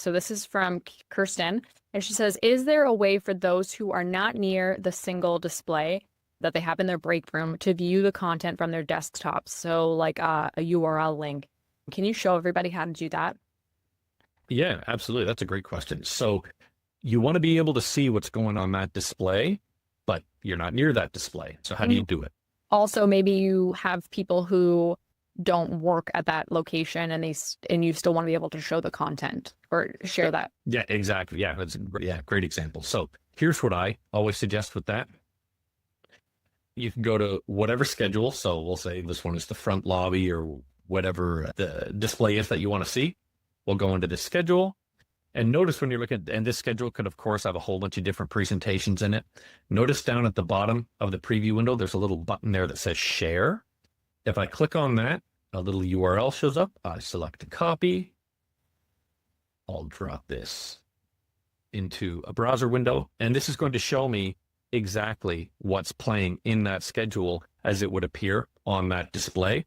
So this is from Kirsten, and she says, is there a way for those who are not near the single display that they have in their break room to view the content from their desktops? So like a URL link. Can you show everybody how to do that? Yeah, absolutely. That's a great question. So you want to be able to see what's going on that display, but you're not near that display. So how do you do it? Also, maybe you have people who don't work at that location and and you still want to be able to show the content or share that. Yeah, exactly. Yeah, that's great example. So here's what I always suggest with that. You can go to whatever schedule. So we'll say this one is the front lobby or whatever the display is that you want to see. We'll go into the schedule. And notice when you're looking at, and this schedule could, of course, have a whole bunch of different presentations in it. Notice down at the bottom of the preview window, there's a little button there that says share. If I click on that, a little URL shows up. I select a copy. I'll drop this into a browser window, and this is going to show me exactly what's playing in that schedule as it would appear on that display.